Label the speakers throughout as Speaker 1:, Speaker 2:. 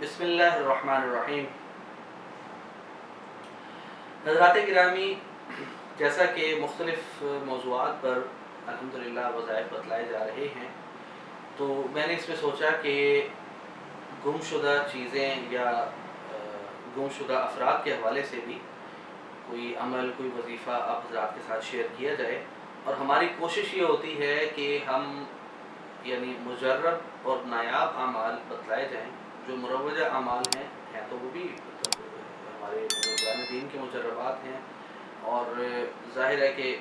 Speaker 1: بسم اللہ الرحمن الرحیم۔ حضرات گرامی، جیسا کہ مختلف موضوعات پر الحمدللہ وظائف بتلائے جا رہے ہیں، تو میں نے اس میں سوچا کہ گم شدہ چیزیں یا گم شدہ افراد کے حوالے سے بھی کوئی عمل، کوئی وظیفہ آپ حضرات کے ساتھ شیئر کیا جائے۔ اور ہماری کوشش یہ ہوتی ہے کہ ہم یعنی مجرب اور نایاب اعمال بتلائے جائیں۔ جو مروجہ اعمال ہیں تو وہ بھی ہمارے قرآن دین کے مجربات ہیں، اور ظاہر ہے کہ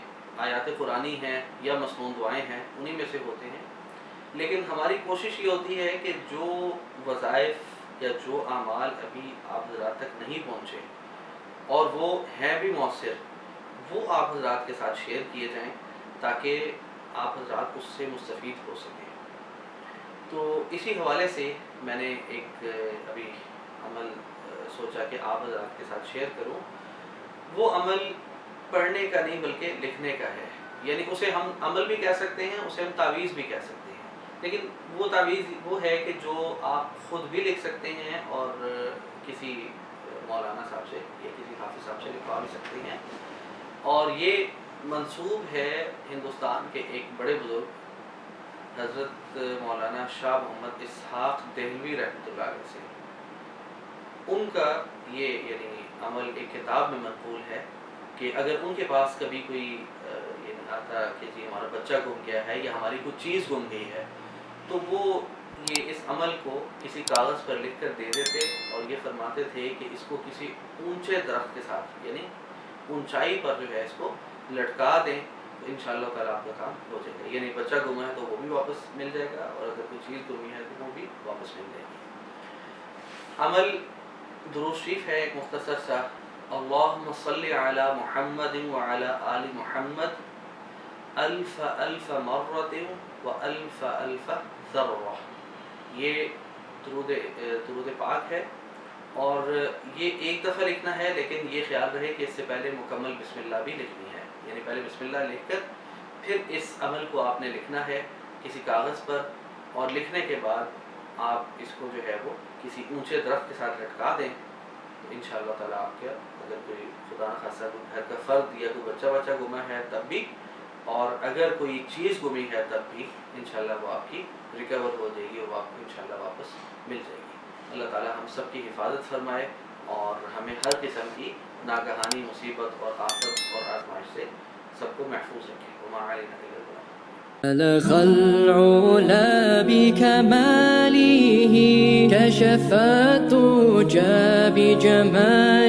Speaker 1: آیات قرآنی ہیں یا مسنون دعائیں ہیں، انہی میں سے ہوتے ہیں۔ لیکن ہماری کوشش یہ ہوتی ہے کہ جو وظائف یا جو اعمال ابھی آپ حضرات تک نہیں پہنچے اور وہ ہیں بھی مؤثر، وہ آپ حضرات کے ساتھ شیئر کیے جائیں تاکہ آپ حضرات اس سے مستفید ہو سکیں۔ تو اسی حوالے سے میں نے ایک ابھی عمل سوچا کہ آپ حضرات کے ساتھ شیئر کروں۔ وہ عمل پڑھنے کا نہیں بلکہ لکھنے کا ہے، یعنی اسے ہم عمل بھی کہہ سکتے ہیں، اسے ہم تعویذ بھی کہہ سکتے ہیں، لیکن وہ تعویذ وہ ہے کہ جو آپ خود بھی لکھ سکتے ہیں اور کسی مولانا صاحب سے یا کسی حافظ صاحب سے لکھوا بھی سکتے ہیں۔ اور یہ منسوب ہے ہندوستان کے ایک بڑے بزرگ حضرت مولانا شاہ محمد اسحاق دہلوی رحمۃ اللہ علیہ سے۔ ان کا یہ یعنی عمل ایک کتاب میں منقول ہے کہ اگر ان کے پاس کبھی کوئی یہ آتا کہ جی ہمارا بچہ گم گیا ہے یا ہماری کوئی چیز گم گئی ہے، تو وہ یہ اس عمل کو کسی کاغذ پر لکھ کر دے دیتے اور یہ فرماتے تھے کہ اس کو کسی اونچے درخت کے ساتھ یعنی اونچائی پر جو ہے اس کو لٹکا دیں تو انشاءاللہ تعالیٰ آپ کا کام ہو جائے گا۔ یعنی بچہ گما ہے تو وہ بھی واپس مل جائے گا، اور اگر کوئی چیز گمی ہے تو وہ بھی واپس مل جائے گی۔ عمل درود شریف ہے ایک مختصر سا، اللہم صلی علی محمد وعلی آل محمد الف الف مرۃ و الف الف ذرہ۔ یہ درود پاک ہے، اور یہ ایک دفعہ لکھنا ہے، لیکن یہ خیال رہے کہ اس سے پہلے مکمل بسم اللہ بھی لکھنی ہے، یعنی پہلے بسم اللہ لکھ کر پھر اس عمل کو آپ نے لکھنا ہے کسی کاغذ پر، اور لکھنے کے بعد آپ اس کو جو ہے وہ کسی اونچے درخت کے ساتھ لٹکا دیں تو انشاءاللہ تعالیٰ آپ کے اگر کوئی خدا نخواستہ کوئی گھر کا فرد یا کوئی بچہ گما ہے تب بھی، اور اگر کوئی چیز گمی ہے تب بھی انشاءاللہ وہ آپ کی ریکور ہو جائے گی اور آپ کو انشاءاللہ واپس مل جائے گی۔ اللہ تعالیٰ ہم سب کی حفاظت فرمائے اور ہمیں ہر قسم کی ناگہانی مصیبت اور آفت اور آزمائش سے سب کو محفوظ رکھے۔ وما علینا الا البلاغ۔
Speaker 2: بلغ العلا بكماله، كشف الدجى بجماله،